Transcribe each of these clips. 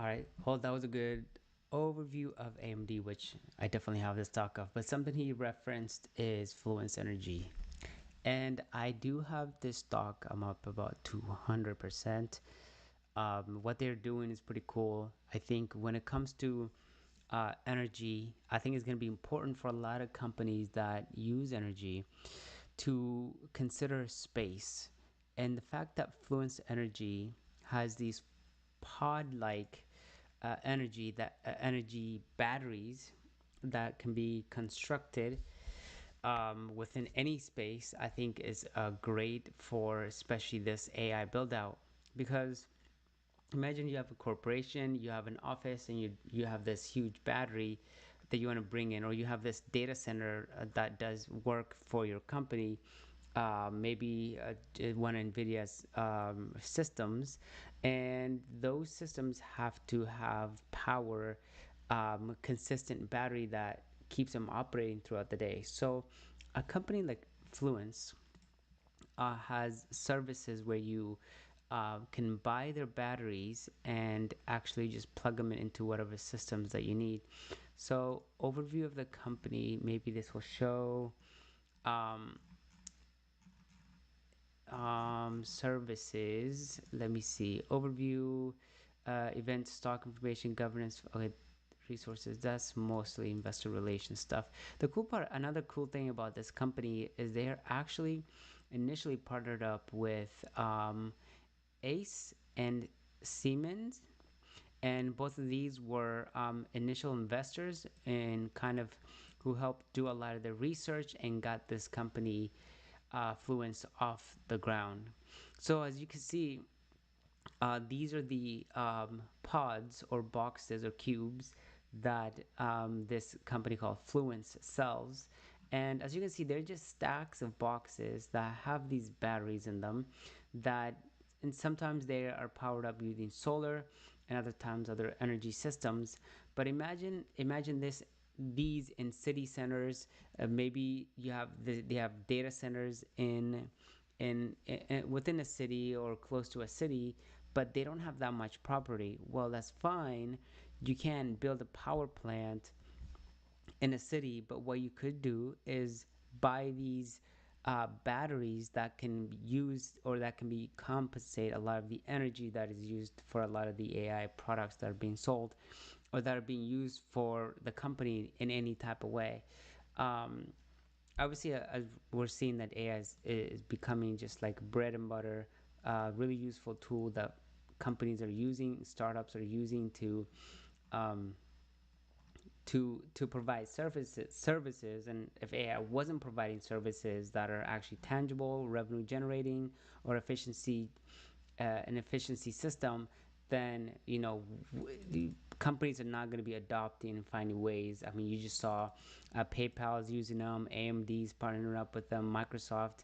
All right. Well, that was a good overview of AMD, which I definitely have this talk of. But something he referenced is Fluence Energy. And I do have this stock. I'm up about 200%. What they're doing is pretty cool. I think when it comes to energy, I think it's going to be important for a lot of companies that use energy to consider space. And the fact that Fluence Energy has these pod-like energy batteries that can be constructed within any space, I think is great for especially this AI build out. Because imagine you have a corporation, you have an office, and you have this huge battery that you want to bring in, or you have this data center that does work for your company, maybe one of NVIDIA's systems, and those systems have to have power, consistent battery that keeps them operating throughout the day. So a company like Fluence has services where you can buy their batteries and actually just plug them into whatever systems that you need. So overview of the company, maybe this will show um, services. Let me see. Overview, event, stock information, governance. Okay, resources. That's mostly investor relations stuff. The cool part, another cool thing about this company is they're actually initially partnered up with ACE and Siemens, and both of these were initial investors and kind of who helped do a lot of the research and got this company Fluence off the ground. So as you can see, these are the pods or boxes or cubes that this company called Fluence sells. And as you can see, they're just stacks of boxes that have these batteries in them that, and sometimes they are powered up using solar and other times other energy systems. But imagine this, these in city centers. Maybe you have they have data centers in within a city or close to a city, but they don't have that much property. Well, that's fine. You can build a power plant in a city, but what you could do is buy these batteries that can be used or that can be compensate a lot of the energy that is used for a lot of the AI products that are being sold or that are being used for the company in any type of way. Um, Obviously, as we're seeing that AI is becoming just like bread and butter, really useful tool that companies are using, startups are using um, to provide services. And if AI wasn't providing services that are actually tangible, revenue generating, or an efficiency system, then the companies are not going to be adopting and finding ways. I mean, you just saw PayPal's using them, AMD's partnering up with them, Microsoft,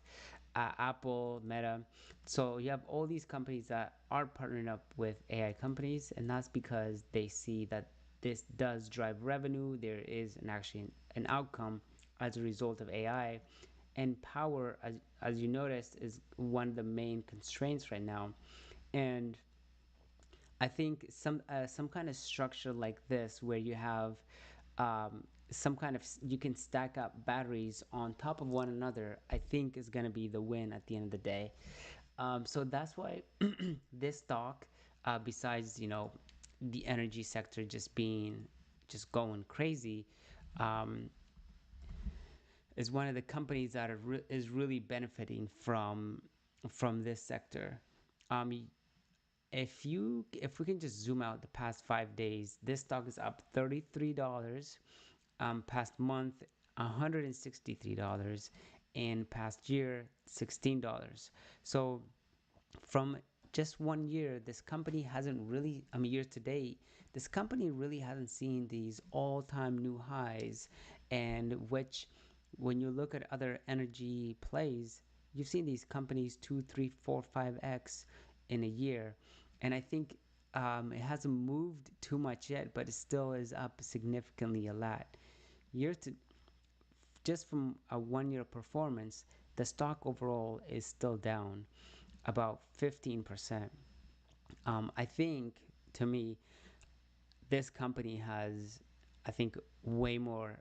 Apple, Meta. So you have all these companies that are partnering up with AI companies, and that's because they see that this does drive revenue. There is actually an outcome as a result of AI. And power, as you noticed, is one of the main constraints right now. And I think some kind of structure like this, where you have some kind of, you can stack up batteries on top of one another, I think is going to be the win at the end of the day. So that's why this stock, besides the energy sector just going crazy, um, is one of the companies that is really benefiting from this sector. Um, if we can just zoom out the past 5 days, this stock is up $33. Past month, $163, and past year, $16. So from just 1 year, this company hasn't really, I mean, year to date, this company really hasn't seen these all-time new highs, and which, when you look at other energy plays, you've seen these companies 2, 3, 4, 5x in a year. And I think it hasn't moved too much yet, but it still is up significantly a lot. Year to Just from a 1 year performance, the stock overall is still down about 15%. I think, to me, this company has, I think, way more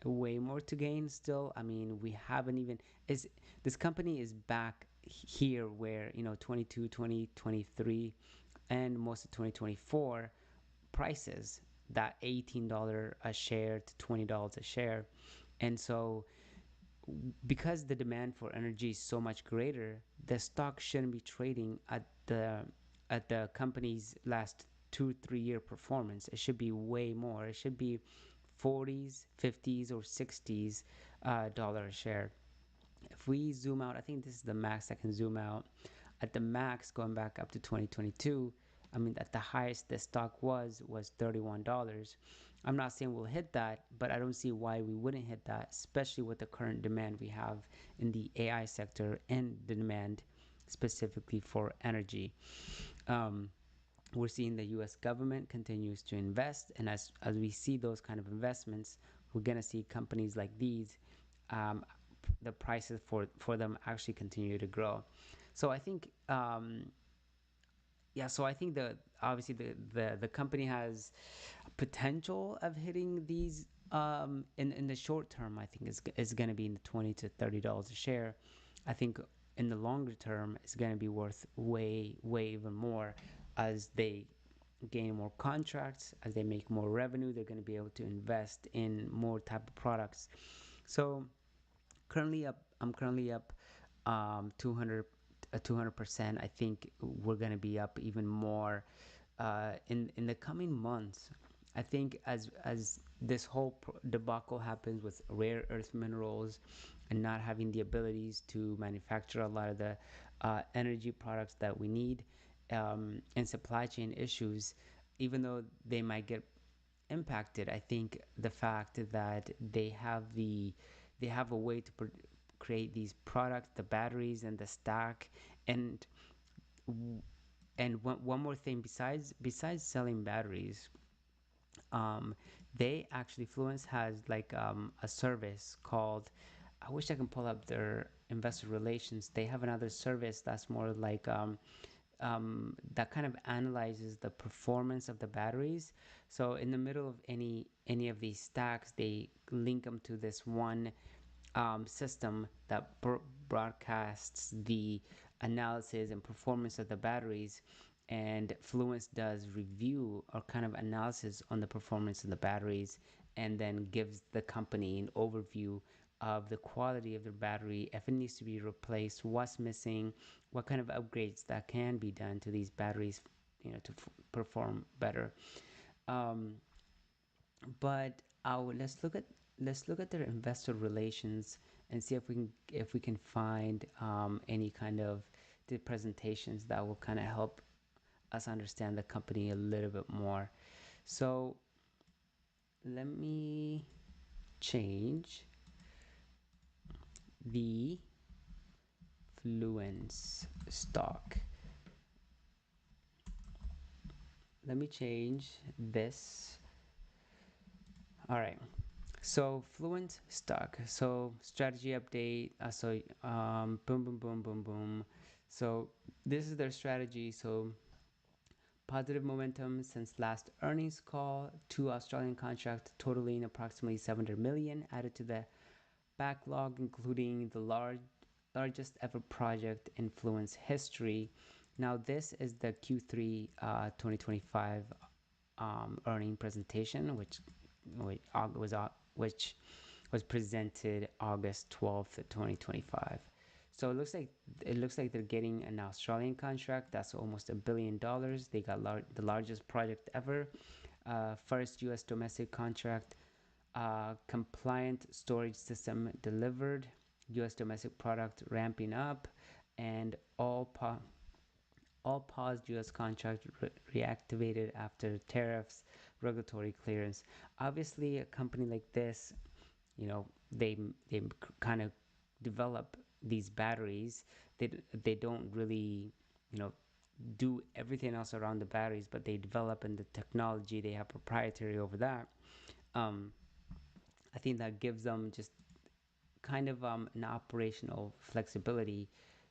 to gain still. I mean, we haven't even is this company is back here where 22, 2023, and most of 2024 prices that $18 a share to $20 a share. And so because the demand for energy is so much greater, the stock shouldn't be trading at the company's last 2 3 year performance. It should be way more. It should be 40s, 50s, or 60s dollar a share. If we zoom out, I think this is the max I can zoom out. At the max, going back up to 2022, I mean, at the highest the stock was $31. I'm not saying we'll hit that, but I don't see why we wouldn't hit that, especially with the current demand we have in the AI sector and the demand specifically for energy. Um, we're seeing the U.S. government continues to invest, and as we see those kind of investments, we're gonna see companies like these, um, the prices for them actually continue to grow. So I think yeah, so I think the obviously the company has potential of hitting these in the short term. I think is going to be in the $20 to $30 a share. I think in the longer term it's going to be worth way even more as they gain more contracts, as they make more revenue. They're going to be able to invest in more type of products. So currently up I'm currently up 200% I think we're going to be up even more in the coming months. I think as this whole debacle happens with rare earth minerals and not having the abilities to manufacture a lot of the energy products that we need, and supply chain issues, even though they might get impacted, I think the fact that they have a way to create these products, the batteries and the stack, and one more thing besides selling batteries, um, they actually Fluence has like a service called, I wish I can pull up their investor relations. They have another service that's more like that kind of analyzes the performance of the batteries. So in the middle of any of these stacks, they link them to this one system that broadcasts the analysis and performance of the batteries. And Fluence does review or kind of analysis on the performance of the batteries, and then gives the company an overview of the quality of the battery, if it needs to be replaced, what's missing, what kind of upgrades that can be done to these batteries, to perform better. Um, but let's look at their investor relations and see if we can find any kind of the presentations that will kind of help us understand the company a little bit more. So let me change the Fluence stock. Let me change this. All right. So Fluent stock. So strategy update. Boom, boom, boom, boom, boom. So this is their strategy. So positive momentum since last earnings call. Two Australian contracts totaling approximately 700 million added to the backlog, including the largest ever project in Fluence history. Now this is the Q3 2025 earning presentation, which was presented August 12th, 2025. So it looks like they're getting an Australian contract that's almost $1 billion. They got the largest project ever, first U.S. domestic contract, compliant storage system delivered, U.S. domestic product ramping up, and all paused U.S. contract reactivated after tariffs, regulatory clearance. Obviously, a company like this, they kind of develop these batteries. They don't really, do everything else around the batteries, but they develop in the technology. They have proprietary over that. Um, I think that gives them just kind of an operational flexibility,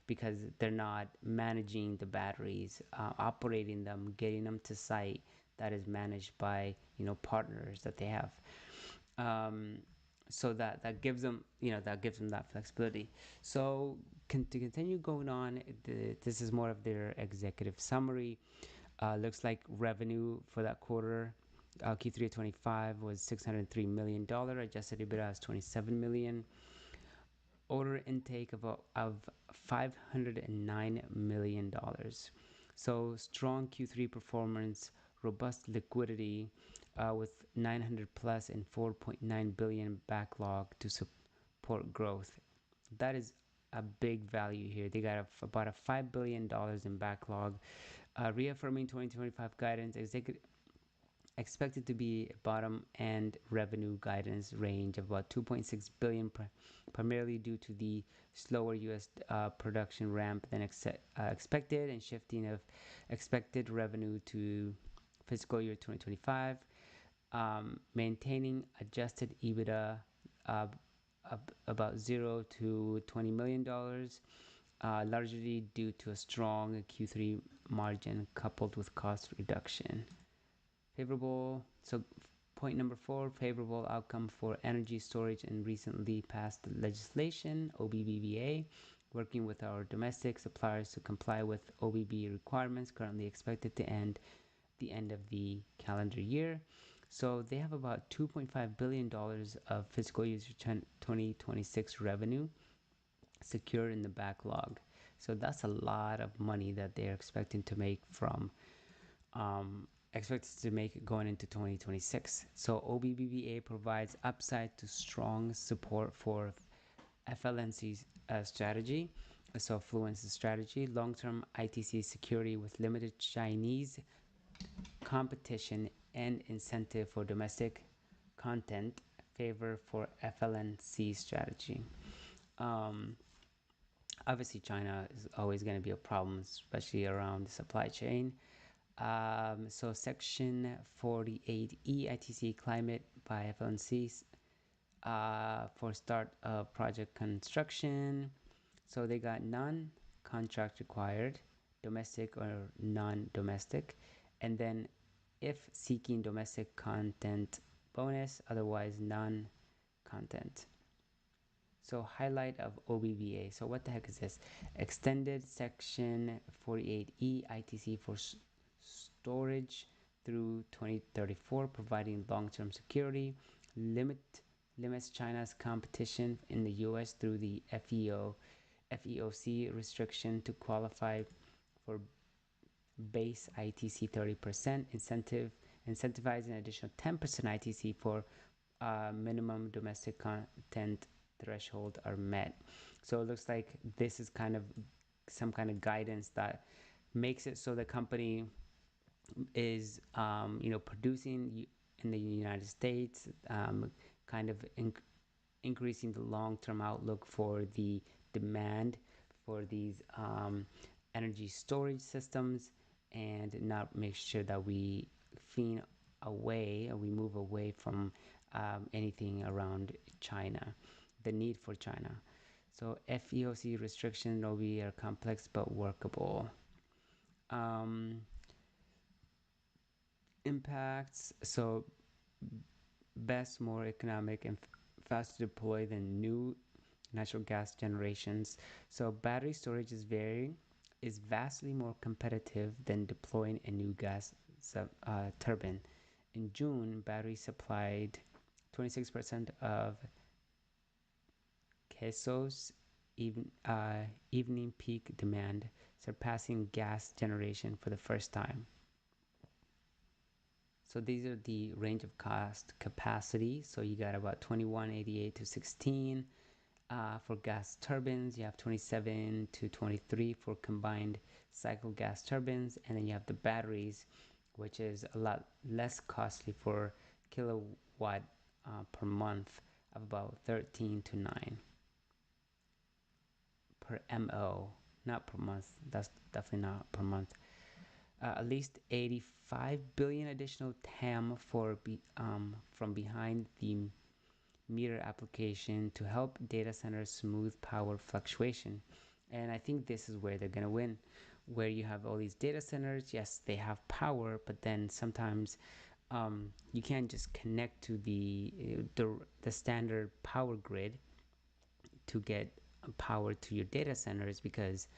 because they're not managing the batteries, operating them, getting them to site. that is managed by partners that they have. Um, so that gives them that flexibility. So to continue going on, this is more of their executive summary. Looks like revenue for that quarter, Q3 of 25 was $603 million. Adjusted EBITDA is 27 million. Order intake of $509 million. So strong Q3 performance, robust liquidity, with 900 plus and 4.9 billion backlog to support growth. That is a big value here. They got about a $5 billion in backlog. Reaffirming 2025 guidance, expected to be bottom end revenue guidance range of about 2.6 billion, primarily due to the slower U.S. Production ramp than expected, and shifting of expected revenue to fiscal year 2025. Maintaining adjusted EBITDA about $0 to $20 million, largely due to a strong Q3 margin coupled with cost reduction. Favorable. So point number 4, favorable outcome for energy storage and recently passed legislation, OBBBA, working with our domestic suppliers to comply with OBB requirements, currently expected to end the end of the calendar year. So they have about $2.5 billion of fiscal year 2026 revenue secured in the backlog. So that's a lot of money that they're expecting to make going into 2026. So OBBBA provides upside to strong support for FLNC's strategy. So Fluence's strategy, long-term ITC security with limited Chinese competition and incentive for domestic content, favor for FLNC strategy. Obviously, China is always going to be a problem, especially around the supply chain. So Section 48E ITC climate by FLNCs for start of project construction. So they got non-contract required, domestic or non-domestic, and then if seeking domestic content bonus, otherwise non-content. So highlight of OBBA. So what the heck is this? Extended Section 48E ITC for storage through 2034, providing long-term security. Limits China's competition in the U.S. through the FEOC restriction to qualify for base ITC 30% incentivizing additional 10% ITC for minimum domestic content threshold are met. So it looks like this is kind of some kind of guidance that makes it so the company is producing in the United States, kind of increasing the long-term outlook for the demand for these energy storage systems, and not make sure that we move away from anything around China, the need for China. So FEOC restrictions are complex but workable. Impacts. So best, more economic and faster to deploy than new natural gas generations. So battery storage is vastly more competitive than deploying a new gas turbine. In June, batteries supplied 26% of CAISO's evening peak demand, surpassing gas generation for the first time. So these are the range of cost capacity. So you got about 2188 to 16 for gas turbines. You have 27 to 23 for combined cycle gas turbines, and then you have the batteries, which is a lot less costly for kilowatt per month, of about 13 to 9 per MO, not per month. That's definitely not per month. At least 85 billion additional TAM from behind the meter application to help data centers smooth power fluctuation. And I think this is where they're going to win. where you have all these data centers. Yes, they have power, but then sometimes you can't just connect to the standard power grid to get power to your data centers, because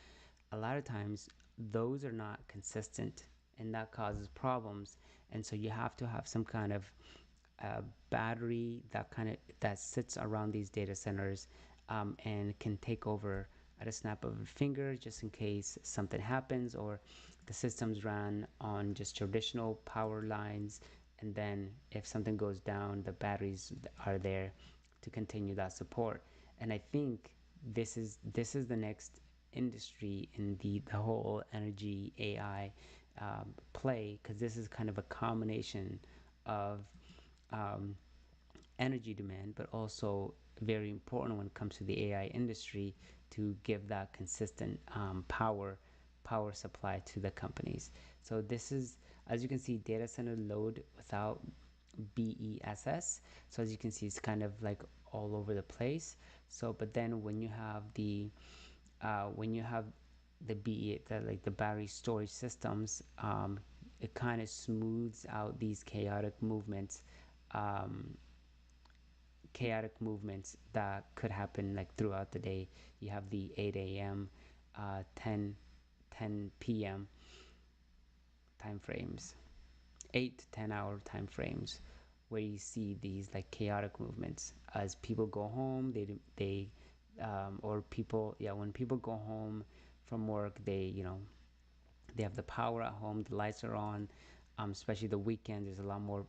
a lot of times those are not consistent, and that causes problems. And so you have to have some kind of battery that sits around these data centers, and can take over at a snap of a finger, just in case something happens, or the systems run on just traditional power lines, and then if something goes down, the batteries are there to continue that support. And I think this is the next industry in the whole energy AI play, because this is kind of a combination of um, energy demand, but also very important when it comes to the AI industry, to give that consistent power supply to the companies. So this is, as you can see, data center load without BESS. So as you can see, it's kind of like all over the place. So, but then when you have the like the battery storage systems, it kind of smooths out these um, chaotic movements that could happen like throughout the day. You have the 8 a.m., 10 p.m. time frames, 8 to 10 hour time frames, where you see these like chaotic movements as people go home. They or people, yeah, when people go home from work, they have the power at home, the lights are on. Especially the weekend, there's a lot more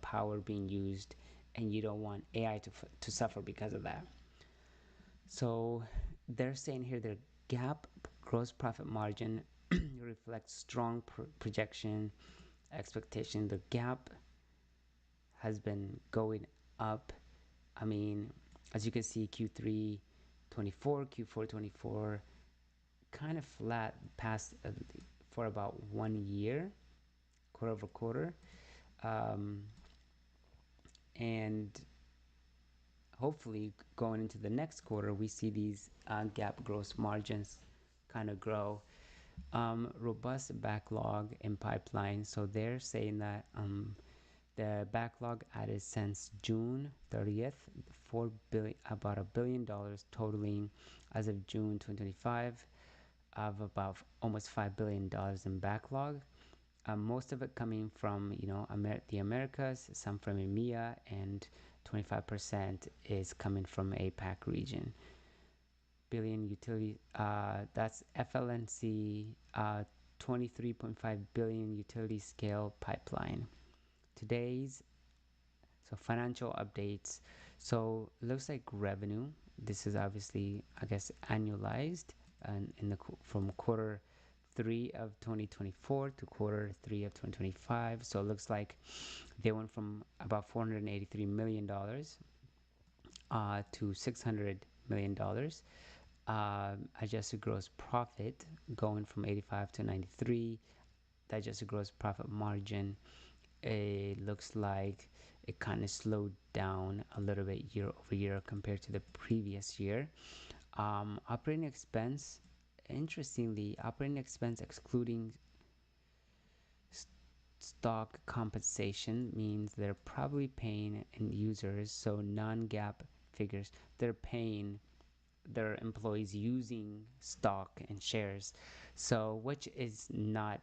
power being used, and you don't want AI to suffer because of that. So they're saying here their gap gross profit margin reflects strong projection expectation. The gap has been going up. I mean, as you can see, Q3 24, Q4 24, kind of flat past for about 1 year, quarter over quarter. Um, and hopefully going into the next quarter, we see these gap gross margins kind of grow. Robust backlog and pipeline. So they're saying that the backlog added since June 30th, about $1 billion, totaling as of June 2025 of about almost $5 billion in backlog. Most of it coming from the Americas, some from EMEA, and 25% is coming from APAC region. Billion utility, that's FLNC, 23.5 billion utility scale pipeline. Today's financial updates. So looks like revenue. This is obviously, I guess, annualized, and from quarter 3 of 2024 to quarter 3 of 2025. So it looks like they went from about $483 million to $600 million. Adjusted gross profit going from 85 to 93. The adjusted gross profit margin, it looks like it kind of slowed down a little bit year over year compared to the previous year. Operating expense, interestingly, operating expense excluding stock compensation means they're probably paying end users, so non-GAAP figures, they're paying their employees using stock and shares, so which is not,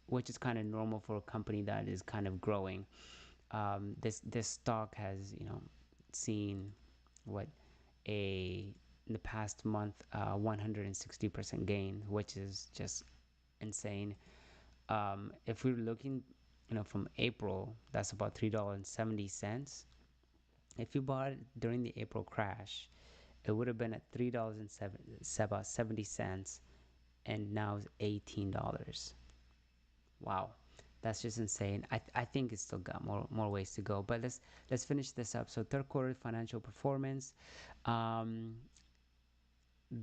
which is kind of normal for a company that is kind of growing. This stock has seen what a in the past month 160% gain, which is just insane. If we're looking from April, that's about $3.70. If you bought it during the April crash, it would have been at $3.70, and now it's $18. Wow, that's just insane. I think it's still got more ways to go, but let's finish this up. So third quarter financial performance, um,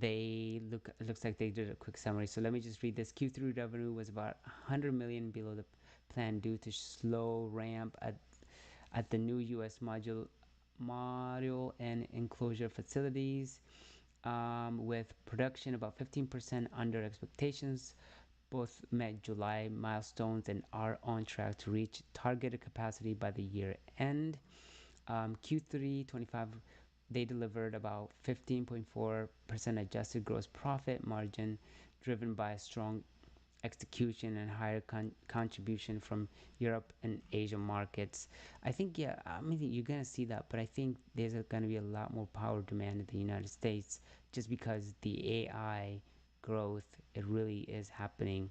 it looks like they did a quick summary. So let me just read this. Q3 revenue was about 100 million below the plan due to slow ramp at the new U.S. module and enclosure facilities. with production about 15% under expectations. Both met July milestones and are on track to reach targeted capacity by the year end. Q3 25, they delivered about 15.4% adjusted gross profit margin, driven by strong execution and higher contribution from Europe and Asia markets. I think, yeah, I mean, you're going to see that, but I think there's going to be a lot more power demand in the United States just because the AI growth, it really is happening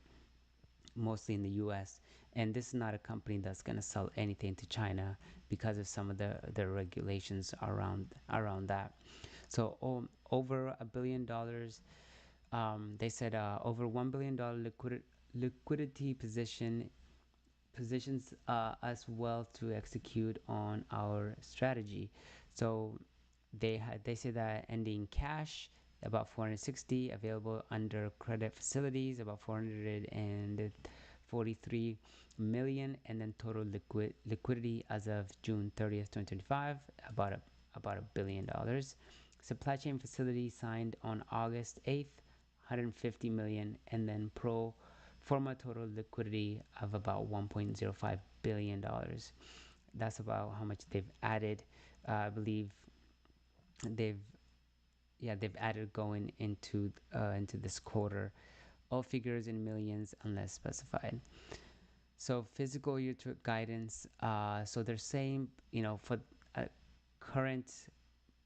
mostly in the US. And this is not a company that's going to sell anything to China because of some of the regulations around that. So over $1 billion, they said over $1 billion liquidity positions us well to execute on our strategy. So they say that ending cash about 460 available under credit facilities about 443 million, and then total liquidity as of June 30th 2025 about $1 billion. Supply chain facility signed on August 8th 150 million, and then pro forma total liquidity of about $1.05 billion. That's about how much they've added. I believe they've they've added going into this quarter. All figures in millions unless specified. So physical year guidance. So they're saying, for current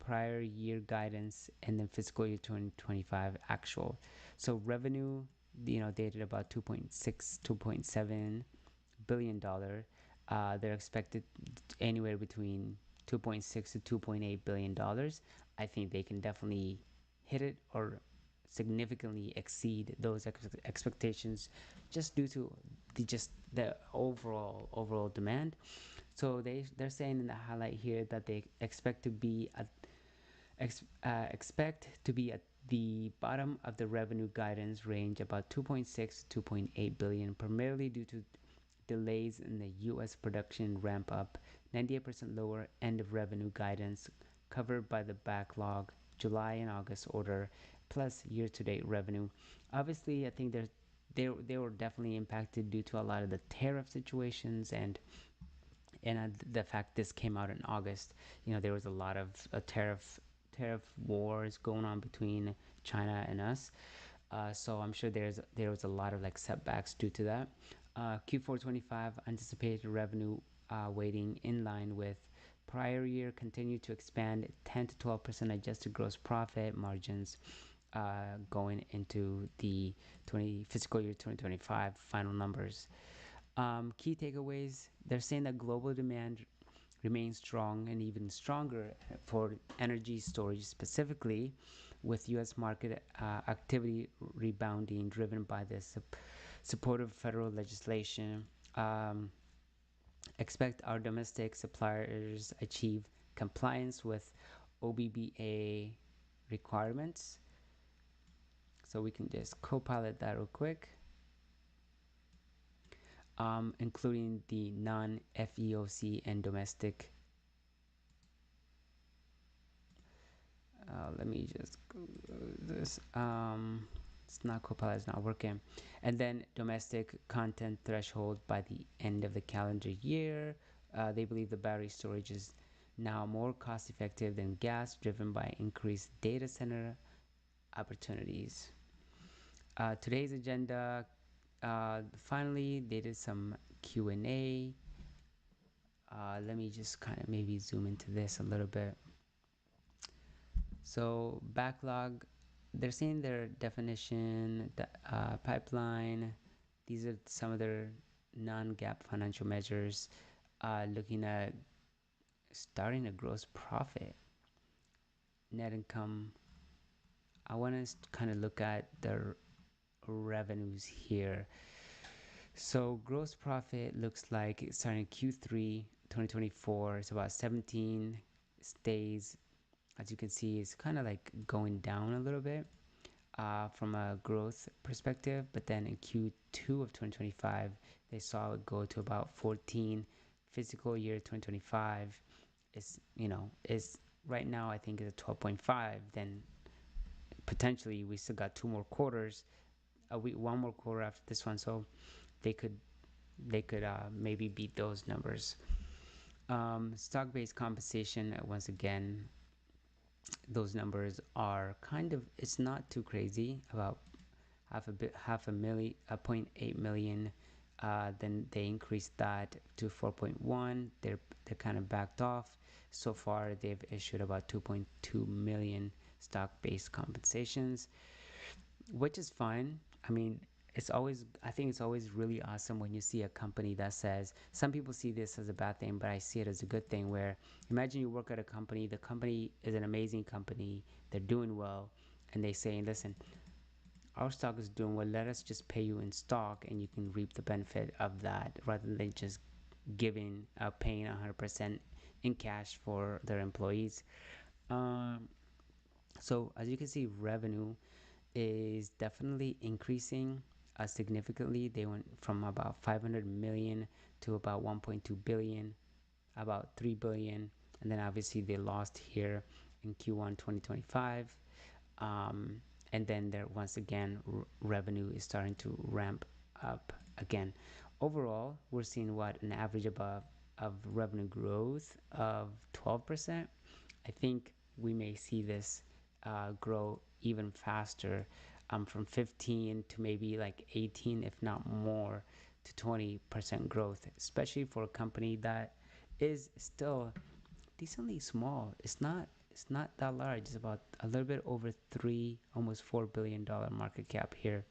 prior year guidance and then fiscal year 2025 actual. So revenue, they did about 2.7 billion-dollar. They're expected anywhere between 2.6 to 2.8 billion dollars. I think they can definitely hit it or significantly exceed those expectations just due to the overall demand. So they're saying in the highlight here that they expect to be at the bottom of the revenue guidance range, about 2.6 to 2.8 billion, primarily due to delays in the U.S. production ramp up, 98% lower end of revenue guidance covered by the backlog, July and August order, plus year-to-date revenue. Obviously, I think they were definitely impacted due to a lot of the tariff situations and the fact this came out in August. There was a lot of tariff wars going on between China and us. So I'm sure there was a lot of like setbacks due to that. Q4 25 anticipated revenue weighting in line with prior year continued to expand 10 to 12% adjusted gross profit margins going into the fiscal year 2025 final numbers. Key takeaways, they're saying that global demand remains strong and even stronger for energy storage specifically, with U.S. market activity rebounding driven by the supportive federal legislation. Expect our domestic suppliers achieve compliance with OBBA requirements. So we can just co-pilot that real quick. Including the non-FEOC and domestic. Let me just go this. It's not Copilot, it's not working. And then domestic content threshold by the end of the calendar year. They believe the battery storage is now more cost effective than gas, driven by increased data center opportunities. Today's agenda. Finally, they did some Q&A. Let me just kind of maybe zoom into this a little bit. So backlog, they're saying their definition, pipeline. These are some of their non-GAAP financial measures. Looking at starting a gross profit, net income. I want to kind of look at their revenues here. So gross profit looks like starting Q3 2024, it's about 17, stays, as you can see, it's kind of like going down a little bit from a growth perspective, but then in Q2 of 2025 they saw it go to about 14. Fiscal year 2025 is right now I think is a 12.5. Then potentially we still got 2 more quarters, one more quarter after this one, so they could maybe beat those numbers. Stock-based compensation, once again, those numbers are kind of, it's not too crazy, about half a million, 0.8 million. Then they increased that to 4.1. They're kind of backed off. So far, they've issued about 2.2 million stock-based compensations, which is fine. I mean, I think it's always really awesome when you see a company that says, some people see this as a bad thing, but I see it as a good thing, where imagine you work at a company, the company is an amazing company, they're doing well, and they say, listen, our stock is doing well, let us just pay you in stock and you can reap the benefit of that, rather than just paying 100% in cash for their employees. Um, so as you can see, revenue is definitely increasing significantly. They went from about 500 million to about 1.2 billion, about 3 billion, and then obviously they lost here in Q1 2025. Um, and then there, once again, revenue is starting to ramp up again. Overall, we're seeing an average of revenue growth of 12%. I think we may see this grow even faster, from 15 to maybe like 18, if not more, to 20% growth, especially for a company that is still decently small. It's not that large. It's about a little bit over three, almost $4 billion market cap here.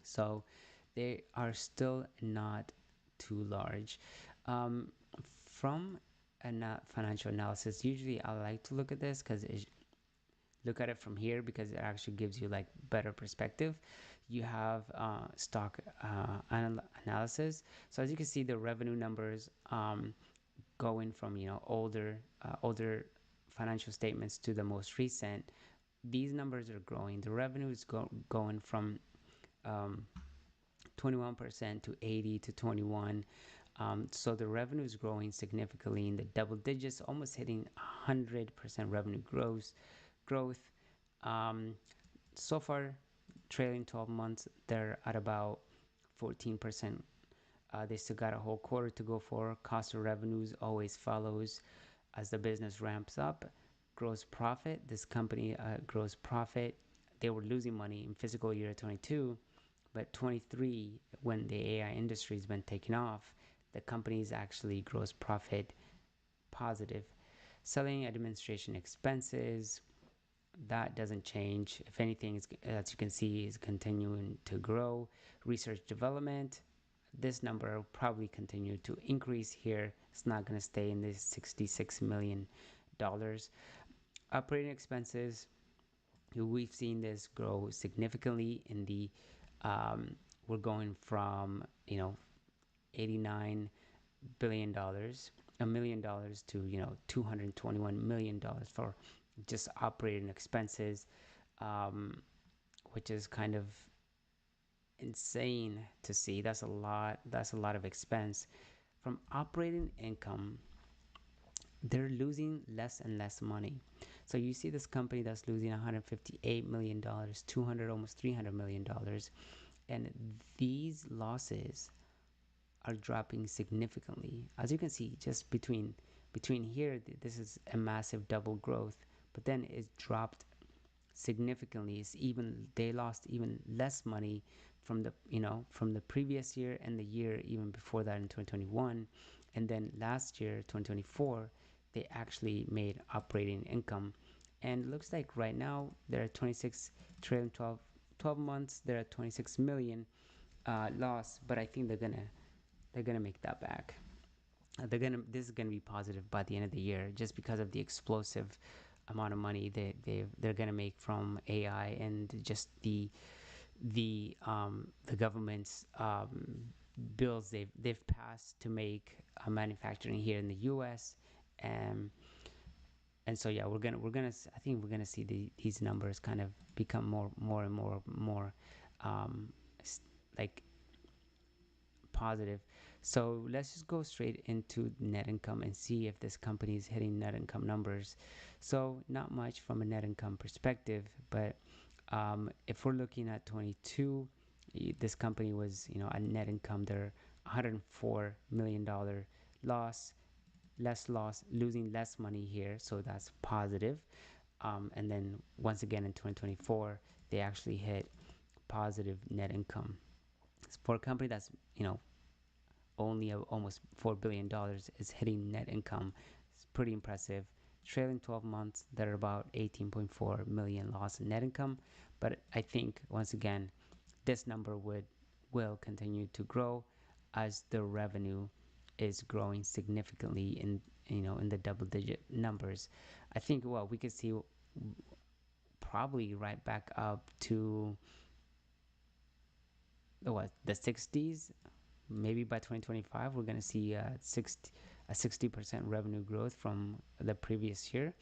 So they are still not too large. Um, from a financial analysis, usually I like to look at this because look at it from here, because it actually gives you like better perspective. You have stock analysis. So as you can see, the revenue numbers, going from older financial statements to the most recent, these numbers are growing. The revenue is going from um, 21% to 80 to 21. So the revenue is growing significantly in the double digits, almost hitting 100% revenue growth. Um, so far, trailing 12 months, they're at about 14%. They still got a whole quarter to go for. Cost of revenues always follows as the business ramps up. Gross profit, this company, gross profit, they were losing money in fiscal year 22, but 23, when the AI industry has been taking off, the company is actually gross profit positive. Selling administration expenses, that doesn't change. If anything, as you can see, is continuing to grow. Research development, this number will probably continue to increase here. It's not going to stay in this $66 million. Operating expenses, we've seen this grow significantly in the we're going from 89 billion dollars, $1 million, to 221 million dollars for just operating expenses, um, which is kind of insane to see. That's a lot. That's a lot of expense. From operating income, they're losing less and less money. So you see this company that's losing $158 million, 200, almost $300 million, and these losses are dropping significantly. As you can see, just between here, this is a massive double growth, but then it's dropped significantly. They lost even less money from the previous year and the year even before that in 2021, and then last year 2024 they actually made operating income, and it looks like right now they're at 26 trailing 12 months, they're at 26 million loss, but I think they're gonna make that back. This is gonna be positive by the end of the year, just because of the explosive amount of money they're gonna make from AI, and just the government's bills they've passed to make manufacturing here in the U.S. and and so yeah, I think we're gonna see these numbers kind of become more and more um, like positive. So let's just go straight into net income and see if this company is hitting net income numbers. So not much from a net income perspective, but If we're looking at 22, this company was, a net income, they're $104 million loss, less loss, losing less money here, so that's positive. And then once again in 2024, they actually hit positive net income. For a company that's, only almost $4 billion is hitting net income, it's pretty impressive. Trailing 12 months, they're about 18.4 million loss in net income. But I think once again, this number will continue to grow as the revenue is growing significantly in the double digit numbers. I think we could see probably right back up to the 60s. Maybe by 2025 we're going to see a 60% revenue growth from the previous year.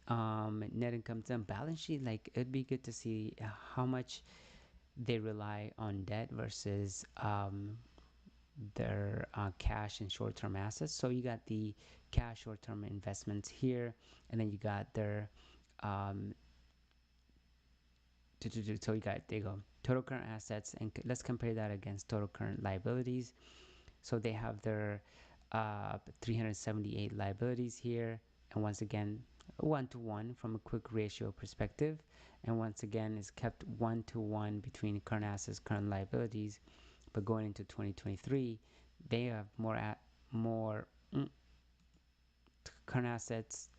Net income and balance sheet, like it'd be good to see how much they rely on debt versus their cash and short-term assets. So you got the cash short-term investments here, and then you got their so you got, there you go, total current assets, and let's compare that against total current liabilities. So they have their 378 liabilities here, and once again 1-to-1 from a quick ratio perspective, and once again is kept 1-to-1 between current assets, current liabilities. But going into 2023, they have more current assets,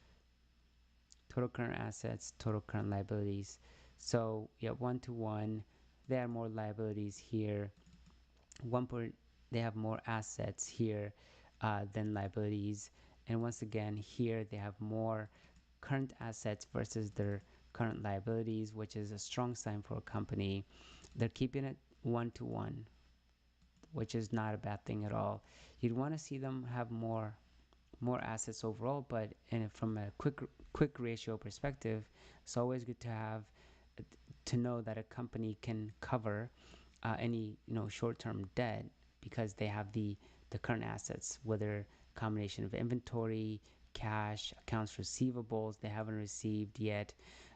total current assets, total current liabilities. So yeah, 1-to-1. They have more liabilities here. They have more assets here than liabilities. And once again, here they have more current assets versus their current liabilities, which is a strong sign for a company. They're keeping it 1-to-1, which is not a bad thing at all. You'd want to see them have more assets overall, but from a quick ratio perspective, it's always good to know that a company can cover any short-term debt because they have the current assets, whether combination of inventory, cash, accounts receivables they haven't received yet,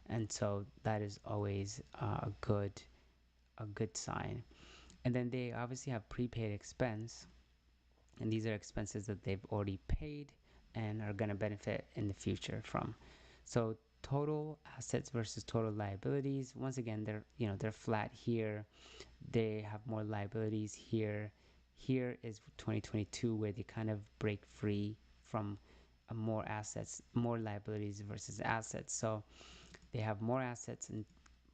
and so that is always a good sign. And then they obviously have prepaid expense, and these are expenses that they've already paid and are going to benefit in the future from. So total assets versus total liabilities, once again they're flat here. They have more liabilities here. Here is 2022 where they kind of break free from more assets, more liabilities versus assets. So they have more assets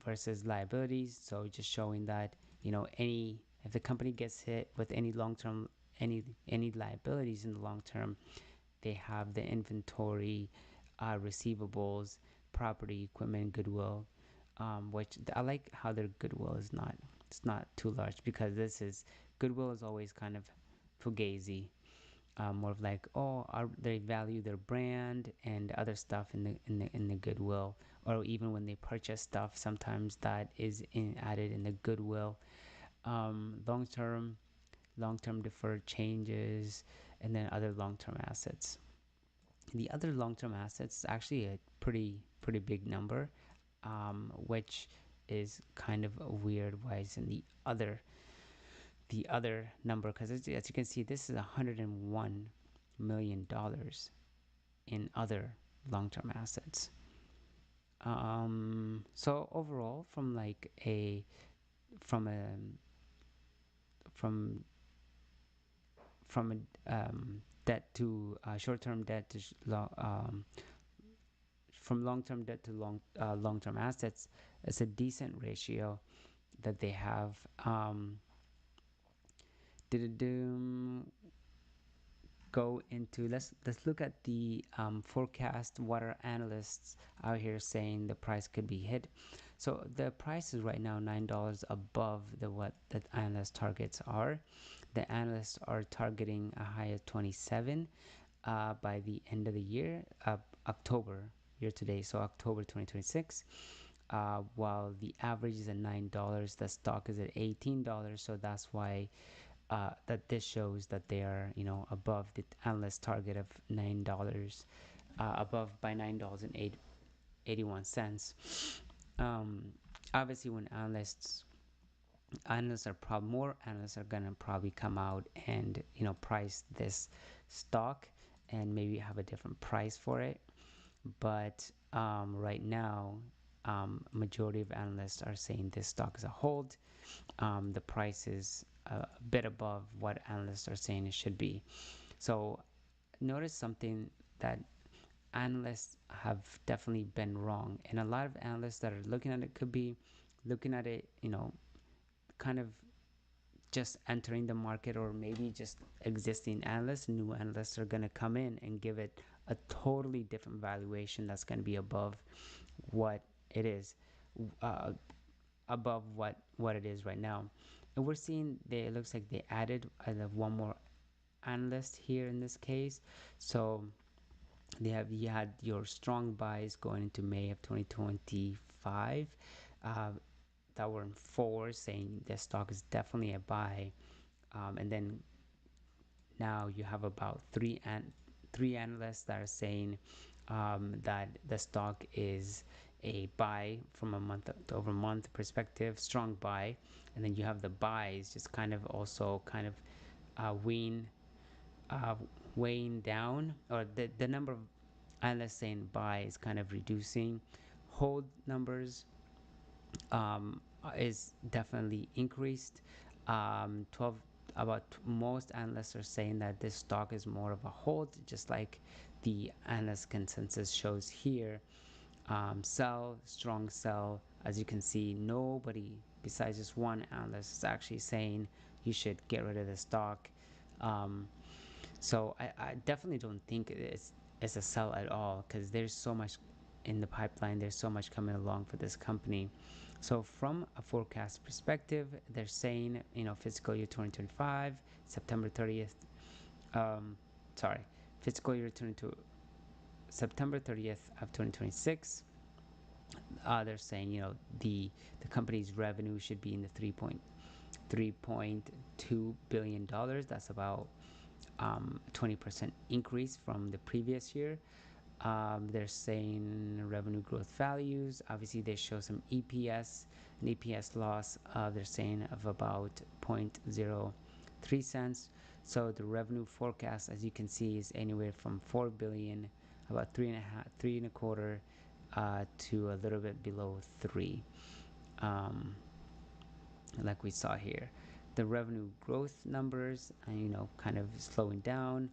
versus liabilities. So just showing that if the company gets hit with any long-term any liabilities in the long term, they have the inventory, receivables, property, equipment, goodwill, which I like how their goodwill is not too large, because goodwill is always kind of fugazi, more of like, they value their brand and other stuff in the goodwill, or even when they purchase stuff, sometimes that is added in the goodwill. Long-term deferred changes, and then other long-term assets. The other long-term assets is actually a pretty big number, which is kind of weird why it's in the other number, because as you can see, this is $101 million in other long-term assets. So overall, from a debt to short-term debt to from long-term debt to long-term assets, it's a decent ratio that they have. Go into let's look at the forecast. What are analysts out here saying the price could be hit? So the price is right now $9 above what the analyst targets are. The analysts are targeting a high of 27 by the end of the year, October year to date, so October 2026. While the average is at $9, the stock is at $18. So that's why that this shows that they are above the analyst target of $9, above by $9.81. um, obviously when analysts are more analysts are gonna probably come out and price this stock and maybe have a different price for it. But right now, majority of analysts are saying this stock is a hold. The price is a bit above what analysts are saying it should be. So notice something that analysts have definitely been wrong, and a lot of analysts that are looking at it could be looking at it, kind of just entering the market, or maybe just existing analysts. New analysts are going to come in and give it a totally different valuation that's going to be above what it is, uh, above what it is right now. And we're seeing it looks like they added one more analyst here in this case. So you had your strong buys going into May of 2025, uh, that were in four, saying the stock is definitely a buy. And then now you have about three analysts that are saying that the stock is a buy from a month over month perspective, strong buy. And then you have the buys just kind of also kind of uh, weighing uh, weighing down, or the number of analysts saying buy is kind of reducing. Hold numbers is definitely increased. 12 about most analysts are saying that this stock is more of a hold, just like the analyst consensus shows here. Sell, strong sell. As you can see, nobody besides just one analyst is actually saying you should get rid of the stock. Um, so I definitely don't think it's a sell at all, because there's so much in the pipeline. There's so much coming along for this company. So from a forecast perspective, they're saying fiscal year 2025, September 30th. Um, sorry, fiscal year 22, September 30th of 2026. They're saying the company's revenue should be in the $3.2 billion. That's about 20% increase from the previous year. They're saying revenue growth values. Obviously, they show some an EPS loss. They're saying of about 0.03 cents. So the revenue forecast, as you can see, is anywhere from 4 billion, about three and a quarter, to a little bit below 3. Um, like we saw here, the revenue growth numbers, kind of slowing down.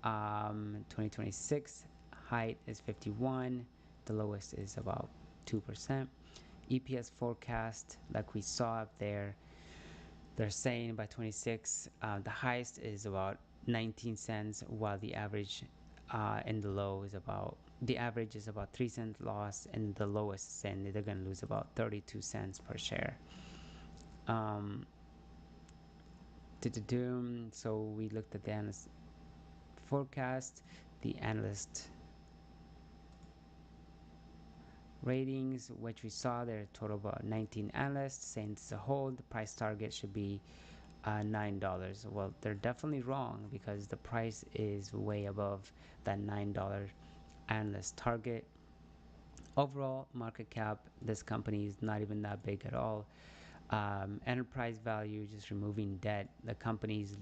2026 height is 51, the lowest is about 2%. EPS forecast, like we saw up there, they're saying by 26, the highest is about 19 cents, while the average and the average is about 3 cent loss, and the lowest cent they're going to lose about 32 cents per share. So we looked at the analyst forecast, the analyst ratings, which we saw there are total about 19 analysts saying it's a hold. The price target should be $9. Well, they're definitely wrong, because the price is way above that $9 analyst target. Overall market cap, this company is not even that big at all. Enterprise value, just removing debt, the company's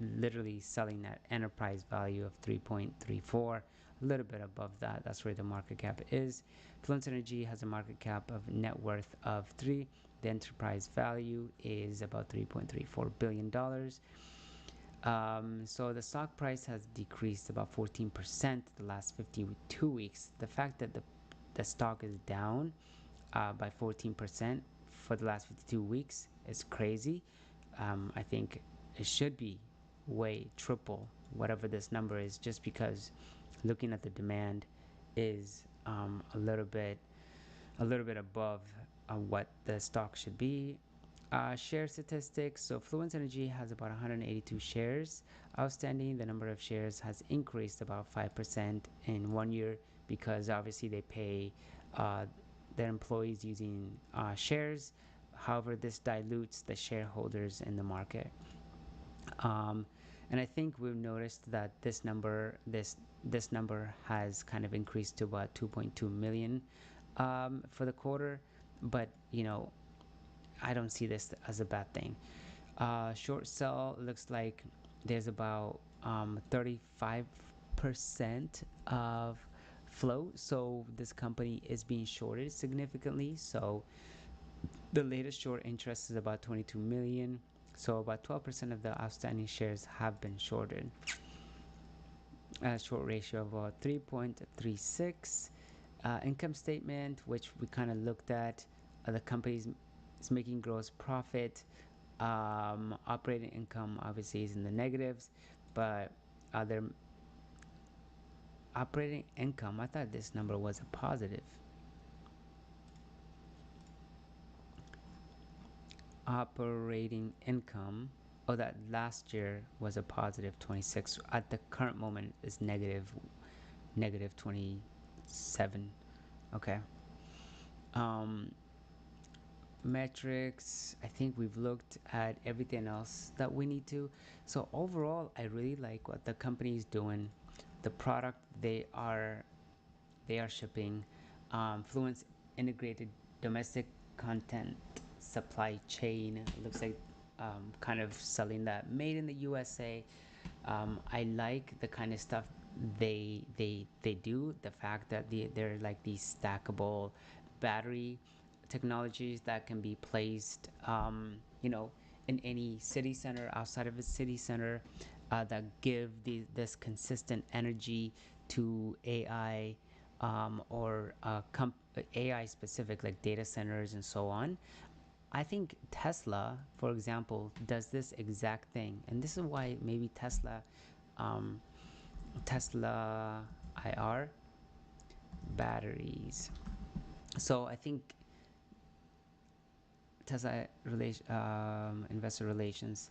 literally selling that enterprise value of 3.34, a little bit above that. That's where the market cap is. Fluence Energy has a market cap of net worth of 3. The enterprise value is about $3.34 billion. So the stock price has decreased about 14% the last 52 weeks. The fact that the stock is down by 14% for the last 52 weeks is crazy. I think it should be way triple whatever this number is, just because looking at the demand is a little bit above what the stock should be. Share statistics. So Fluence Energy has about 182 shares outstanding. The number of shares has increased about 5% in 1 year, because obviously they pay their employees using shares. However, this dilutes the shareholders in the market. And I think we've noticed that this number has kind of increased to about 2.2 million for the quarter, but I don't see this as a bad thing. Short sell looks like there's about 35% of flow, so this company is being shorted significantly. So the latest short interest is about 22 million, so about 12% of the outstanding shares have been shorted. A short ratio of 3.36. Income statement, which we kind of looked at, the company is making gross profit. Operating income obviously is in the negatives, but other operating income, I thought this number was a positive. Operating income, oh, that last year was a positive 26. At the current moment is negative 27. Okay. Metrics, I think we've looked at everything else that we need to. So overall, I really like what the company is doing, the product they are shipping. Fluence integrated domestic content supply chain, looks like kind of selling that made in the USA. I like the kind of stuff they do. The fact that they're like these stackable battery technologies that can be placed, in any city center, outside of a city center, that give this consistent energy to AI, or AI specific, like data centers and so on. I think Tesla, for example, does this exact thing, and this is why maybe Tesla IR batteries. So I think Tesla investor relations.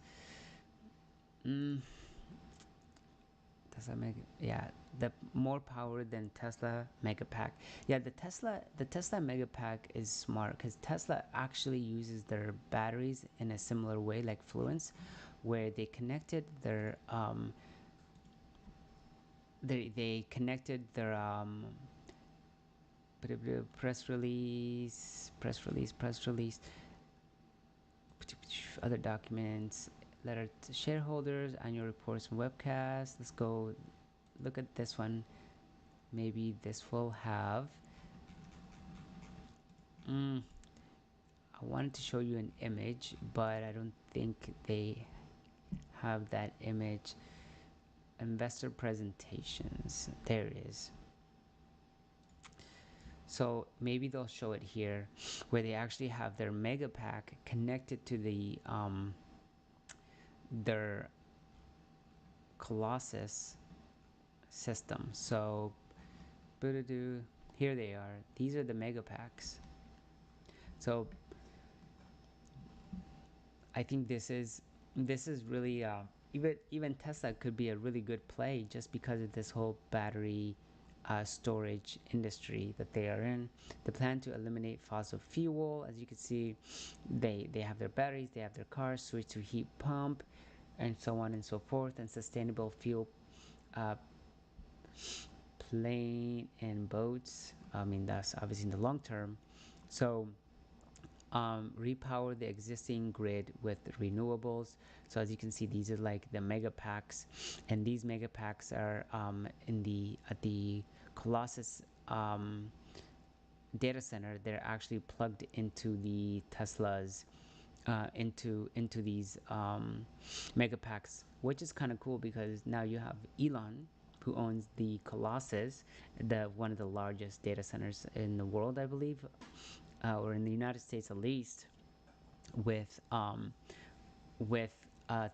Tesla Mega, yeah, the more power than Tesla Megapack. Yeah, the Tesla Megapack is smart because Tesla actually uses their batteries in a similar way, like Fluence, where they connected their they connected their press release, other documents, letter to shareholders, annual reports and webcasts. Let's go look at this one. Maybe this will have. I wanted to show you an image, but I don't think they have that image. Investor presentations. There it is. So maybe they'll show it here, where they actually have their mega pack connected to their Colossus system. So here they are. These are the mega packs. So I think this is really even Tesla could be a really good play just because of this whole battery storage industry that they are in. They plan to eliminate fossil fuel. As you can see, they have their batteries, they have their cars, switch to heat pump, and so on and so forth, and sustainable fuel, plane and boats. I mean, that's obviously in the long term. So repower the existing grid with renewables. So as you can see, these are like the mega packs, and these mega packs are at the Colossus data center. They're actually plugged into the Teslas, into these mega packs, which is kind of cool because now you have Elon, who owns the Colossus, one of the largest data centers in the world, I believe, or in the United States at least, with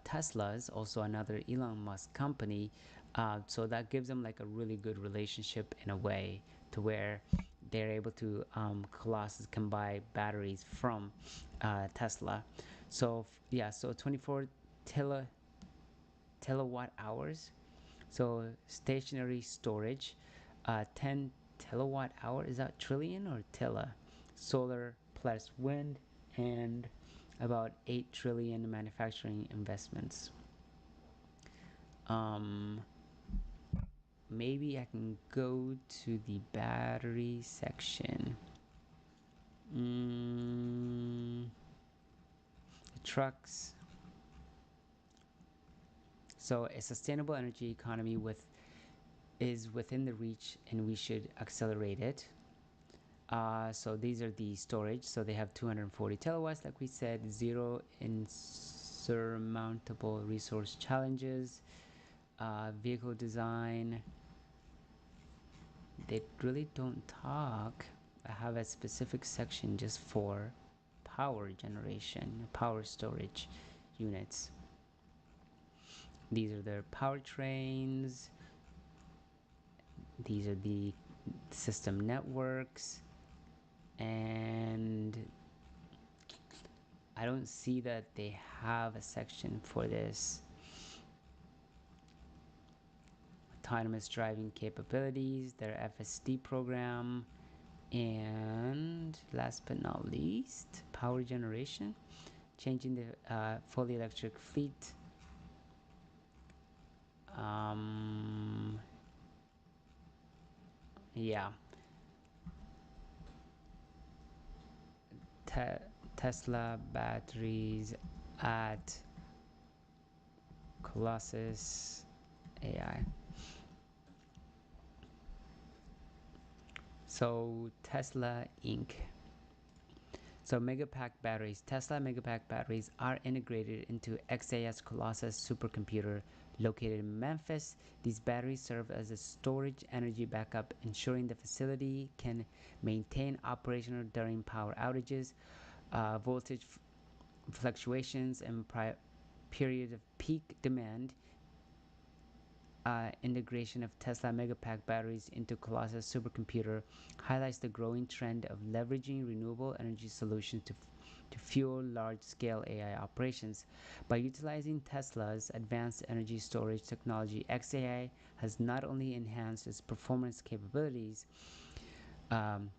Tesla's, also another Elon Musk company. So that gives them like a really good relationship in a way, to where they're able to, Colossus can buy batteries from Tesla. So so 24 kilowatt hours. So stationary storage, 10 kilowatt hour. Is that trillion or tilla? Solar plus wind, and about 8 trillion manufacturing investments. Maybe I can go to the battery section. trucks. So a sustainable energy economy is within the reach, and we should accelerate it. So these are the storage. So they have 240 kilowatts, like we said, zero insurmountable resource challenges. Vehicle design, they really don't talk. I have a specific section just for power generation, power storage units. These are their powertrains. These are the system networks. And I don't see that they have a section for this. Autonomous driving capabilities, their FSD program, and last but not least, power generation, changing the fully electric fleet. Yeah, Tesla batteries at Colossus AI. So Tesla Inc. So Megapack batteries, Tesla Megapack batteries are integrated into XAS Colossus supercomputer located in Memphis. These batteries serve as a storage energy backup, ensuring the facility can maintain operational during power outages, voltage fluctuations, and periods of peak demand. Integration of Tesla Megapack batteries into Colossus supercomputer highlights the growing trend of leveraging renewable energy solutions to fuel large-scale AI operations. By utilizing Tesla's advanced energy storage technology, XAI has not only enhanced its performance um,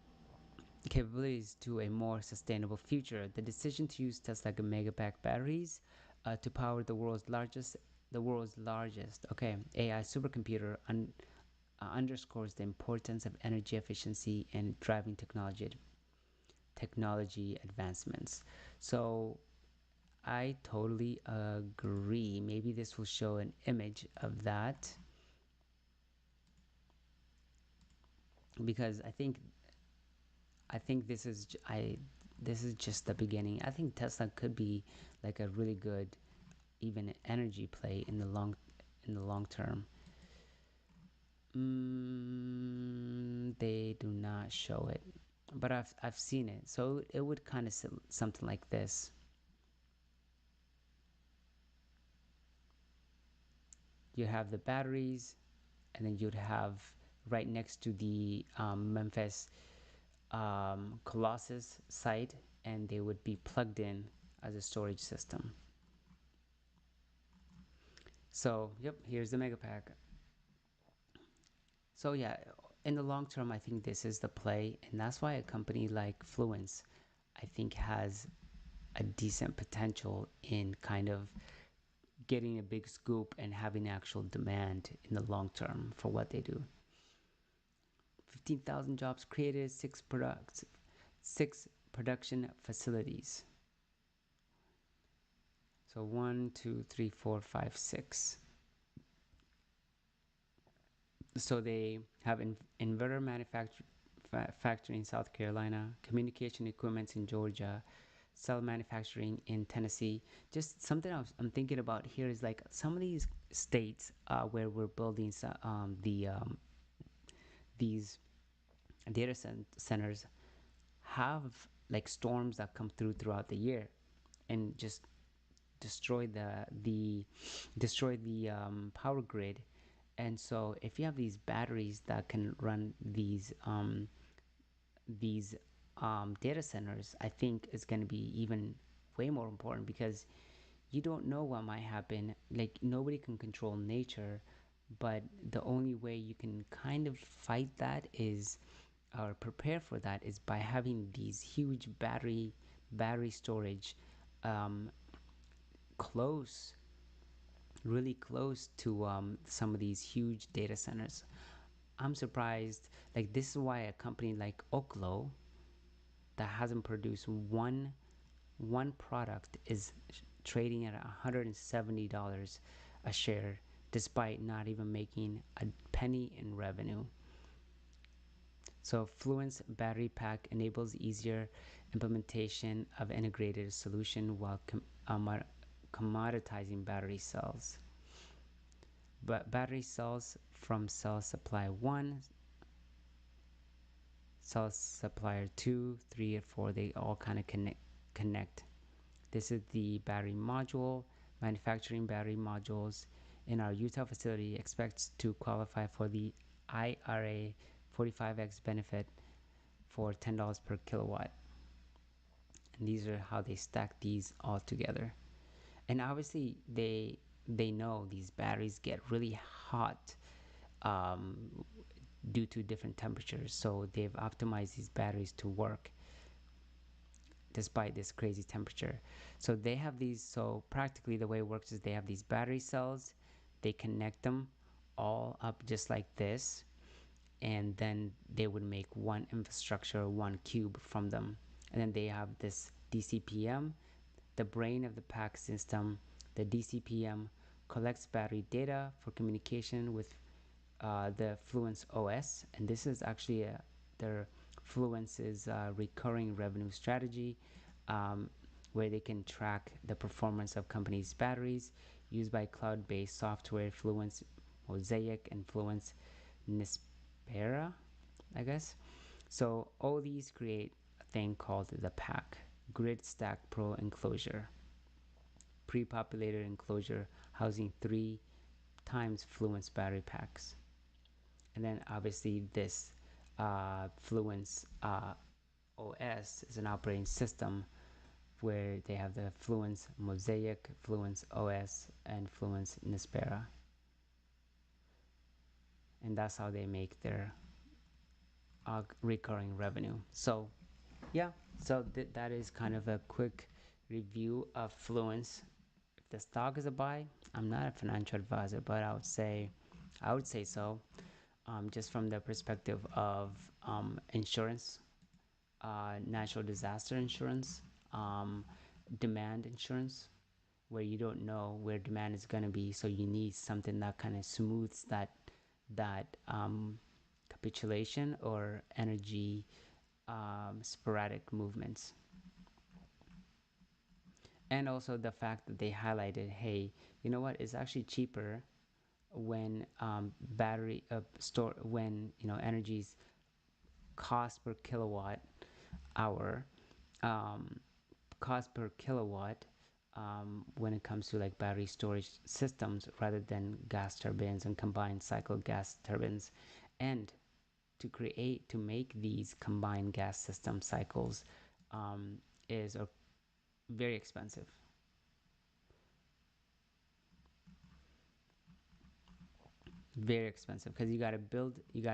capabilities to a more sustainable future. The decision to use Tesla Megapack batteries to power the world's largest AI supercomputer underscores the importance of energy efficiency and driving technology advancements. So I totally agree. Maybe this will show an image of that, because I think this is just the beginning. I think Tesla could be like a really good even energy play in the long term. They do not show it, but I've seen it. So it would kind of something like this. You have the batteries, and then you'd have right next to the Memphis Colossus site, and they would be plugged in as a storage system. So yep, here's the Megapack. So yeah, in the long term, I think this is the play, and that's why a company like Fluence, I think, has a decent potential in kind of getting a big scoop and having actual demand in the long term for what they do. 15,000 jobs created, six production facilities. So 1, 2, 3, 4, 5, 6. So they have inverter factory in South Carolina, communication equipment in Georgia, cell manufacturing in Tennessee. Just something I'm thinking about here is like some of these states where we're building these data centers have like storms that come throughout the year and just destroy the power grid. And so if you have these batteries that can run these data centers, I think is going to be even way more important, because you don't know what might happen. Like, nobody can control nature, but the only way you can kind of fight that is, or prepare for that, is by having these huge battery storage um, close really close to some of these huge data centers. I'm surprised. Like, this is why a company like Oklo that hasn't produced one one product is trading at $170 a share, despite not even making a penny in revenue. So Fluence Battery Pack enables easier implementation of integrated solution while commoditizing battery cells. But battery cells from cell supply 1, cell supplier 2, 3, and 4, they all kind of connect. This is the battery module. Manufacturing battery modules in our Utah facility expects to qualify for the IRA 45X benefit for $10 per kilowatt. And these are how they stack these all together. And obviously they know these batteries get really hot um, due to different temperatures, so they've optimized these batteries to work despite this crazy temperature. So they have these, so practically the way it works is they have these battery cells, they connect them all up just like this, and then they would make one infrastructure, one cube from them. And then they have this DCPM, the brain of the pack system. The DCPM collects battery data for communication with the Fluence OS, and this is actually their Fluence's recurring revenue strategy, where they can track the performance of companies' batteries used by cloud-based software, Fluence Mosaic and Fluence Nispera, I guess. So all these create a thing called the pack, Grid Stack Pro enclosure, pre-populated enclosure housing 3 times Fluence battery packs. And then obviously this Fluence OS is an operating system where they have the Fluence Mosaic, Fluence OS, and Fluence Nispera. And that's how they make their recurring revenue. So yeah, so that is kind of a quick review of Fluence. If the stock is a buy, I'm not a financial advisor, but I would say so. Just from the perspective of insurance, natural disaster insurance, demand insurance, where you don't know where demand is going to be, so you need something that kind of smooths that capitulation or energy sporadic movements. And also the fact that they highlighted, hey, you know what, it's actually cheaper when battery store when energy's cost per kilowatt hour, um, cost per kilowatt, when it comes to like battery storage systems rather than gas turbines and combined cycle gas turbines. And to make these combined gas system cycles is very expensive. Very expensive because you got to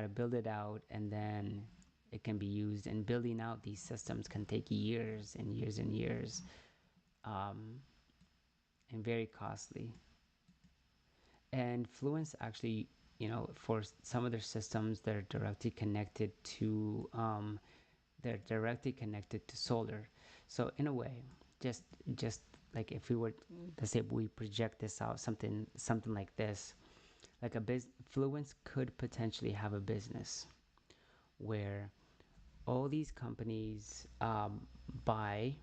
build it out, and then it can be used, and building out these systems can take years and years and years, um, and very costly. And Fluence actually, for some of their systems, they're directly connected to solar. So in a way, just like if we were, let's say we project this out, something like this, like Fluence could potentially have a business where all these companies buy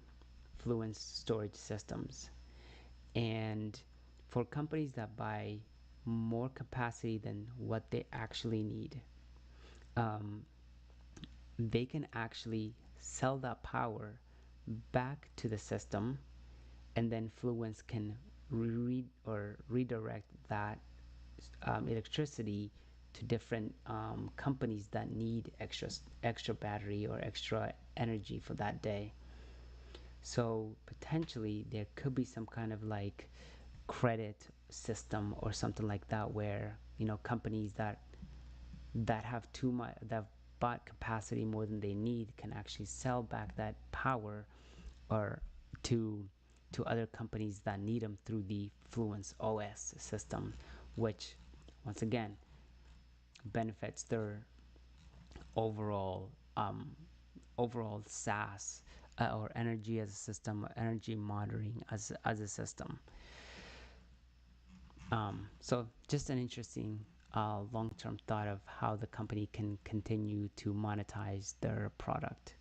Fluence storage systems, and for companies that buy more capacity than what they actually need, um, they can actually sell that power back to the system, and then Fluence can redirect that electricity to different companies that need extra battery or extra energy for that day. So potentially there could be some kind of like credit system or something like that, where companies that have too much, that bought capacity more than they need, can actually sell back that power or to other companies that need them through the Fluence OS system, which once again benefits their overall overall SaaS or energy as a system, or energy monitoring as a system. So just an interesting long-term thought of how the company can continue to monetize their product.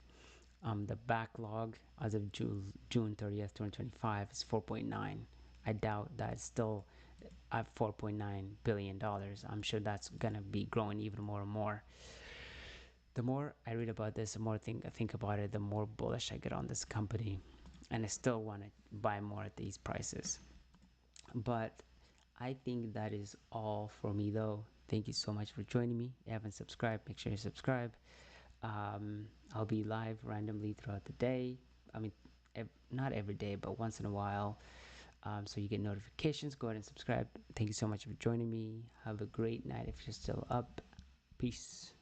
The backlog as of June 30th, 2025 is 4.9. I doubt that's still at $4.9 billion. I'm sure that's gonna be growing even more and more. The more I read about this, the more I think about it, the more bullish I get on this company, and I still want to buy more at these prices. But I think that is all for me, though. Thank you so much for joining me. If you haven't subscribed, make sure you subscribe. I'll be live randomly throughout the day. I mean, not every day, but once in a while. So you get notifications. Go ahead and subscribe. Thank you so much for joining me. Have a great night if you're still up. Peace.